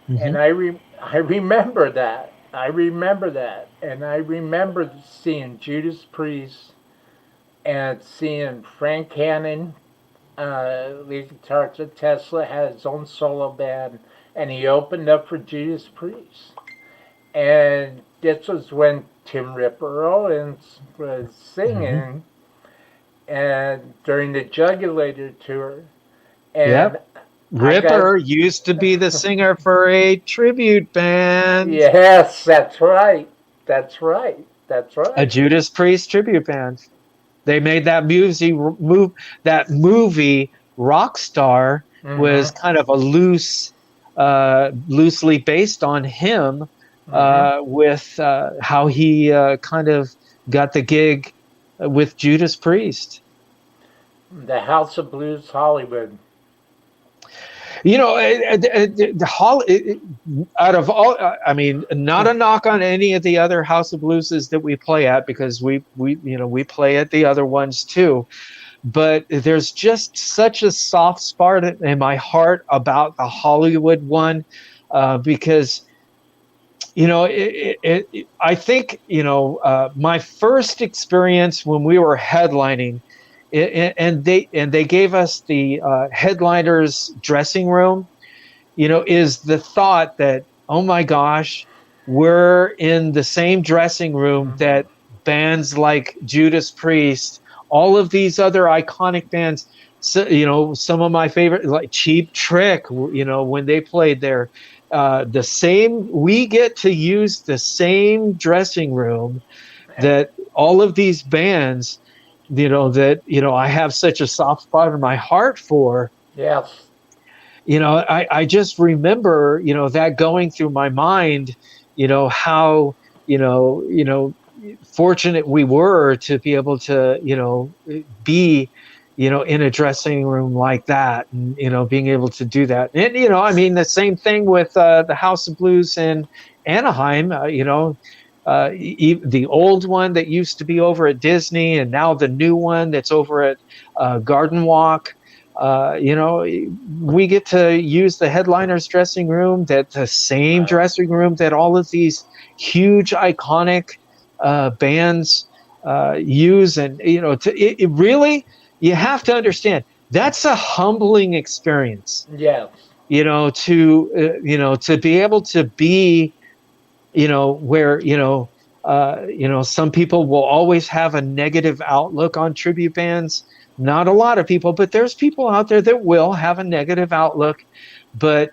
And I remember that. I remember that. And I remember seeing Judas Priest and seeing Frank Hannon, lead guitarist. Tesla had his own solo band, and he opened up for Judas Priest. And this was when Tim Ripper Owens was Hmm. singing, and during the Jugulator tour, and Yep. I got Ripper used to be the singer for a tribute band, yes, that's right, that's right, that's a right. Judas Priest tribute band. They made that movie Rockstar Mm-hmm. was kind of a loosely based on him, Mm-hmm. with how he kind of got the gig with Judas Priest. The House of Blues Hollywood. You know, out of all, I mean, not a knock on any of the other House of Blueses that we play at, because we play at the other ones too. But there's just such a soft spot in my heart about the Hollywood one, because I think my first experience when we were headlining, and they gave us the headliners dressing room, is the thought that, oh my gosh, we're in the same dressing room Mm-hmm. that bands like Judas Priest, all of these other iconic bands, so, some of my favorite, like Cheap Trick, when they played there, we get to use the same dressing room that all of these bands, I have such a soft spot in my heart for. Yes. I just remember, that going through my mind, how, you know, you know, fortunate we were to be able to, be, in a dressing room like that, and, being able to do that. And, I mean, the same thing with the House of Blues in Anaheim, the old one that used to be over at Disney, and now the new one that's over at Garden Walk. We get to use the headliner's dressing room, that the same dressing room that all of these huge iconic bands use. And it really, you have to understand, that's a humbling experience, Yes. to be able to be, where, some people will always have a negative outlook on tribute bands. Not a lot of people, but there's people out there that will have a negative outlook. But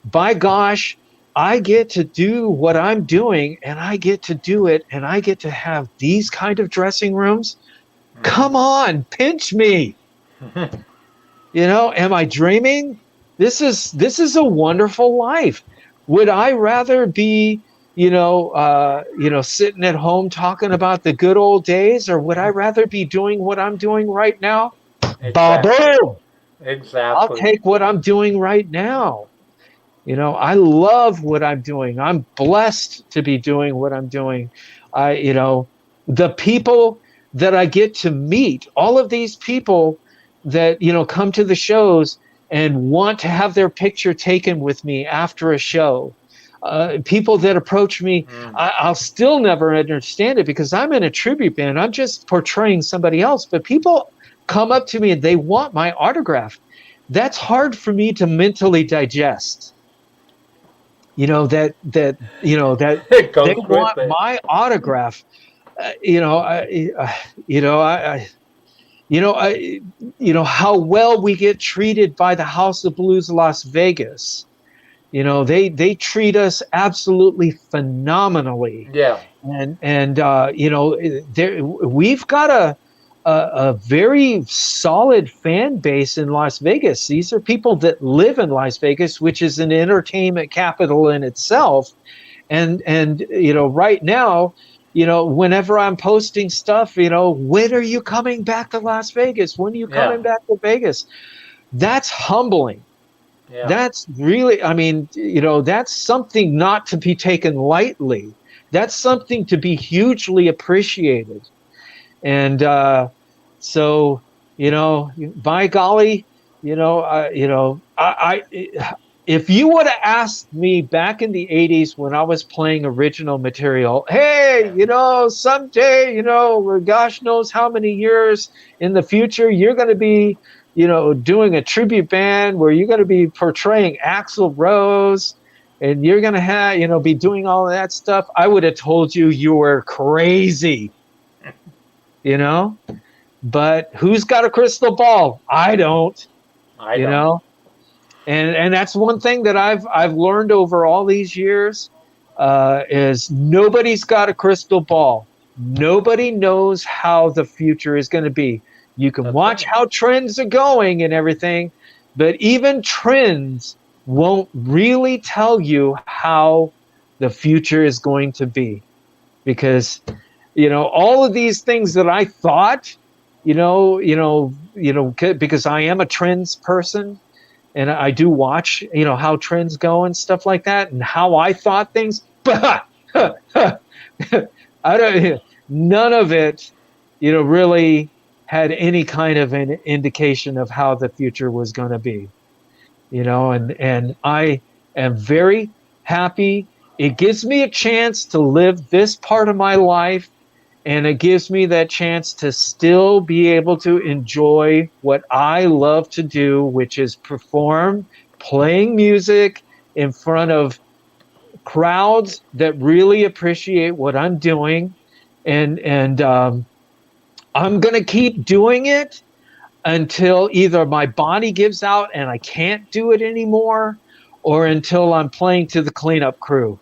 by gosh, I get to do what I'm doing, and I get to do it, and I get to have these kind of dressing rooms. Come on, pinch me. Mm-hmm. Am I dreaming? This is a wonderful life. Would I rather be, sitting at home talking about the good old days, or would I rather be doing what I'm doing right now? Exactly. Babu! I'll Exactly. take what I'm doing right now. I love what I'm doing. I'm blessed to be doing what I'm doing. The people that I get to meet, all of these people that, come to the shows and want to have their picture taken with me after a show. People that approach me, Mm. I'll still never understand it, because I'm in a tribute band. I'm just portraying somebody else. But people come up to me and they want my autograph. That's hard for me to mentally digest, that It they goes with want it. my autograph. You know I you know I how well we get treated by the House of Blues Las Vegas. They treat us absolutely phenomenally. Yeah. We've got a very solid fan base in Las Vegas. These are people that live in Las Vegas, which is an entertainment capital in itself. And right now, whenever I'm posting stuff, when are you coming back to Las Vegas? When are you Yeah. coming back to Vegas? That's humbling. Yeah. That's really, I mean, that's something not to be taken lightly. That's something to be hugely appreciated. And so, by golly, if you would have asked me back in the 80s when I was playing original material, hey, someday, gosh knows how many years in the future, you're going to be, doing a tribute band where you're going to be portraying Axl Rose and you're going to have, be doing all of that stuff, I would have told you you were crazy, you know? But who's got a crystal ball? I don't, I you don't. know? And that's one thing that I've learned over all these years, is nobody's got a crystal ball. Nobody knows how the future is going to be. You can That's watch right. how trends are going and everything, but even trends won't really tell you how the future is going to be, because all of these things that I thought, because I am a trends person, and I do watch, how trends go and stuff like that, and how I thought things. But I don't. None of it, really had any kind of an indication of how the future was going to be. And I am very happy. It gives me a chance to live this part of my life, and it gives me that chance to still be able to enjoy what I love to do, which is perform, playing music in front of crowds that really appreciate what I'm doing. And I'm going to keep doing it until either my body gives out and I can't do it anymore, or until I'm playing to the cleanup crew.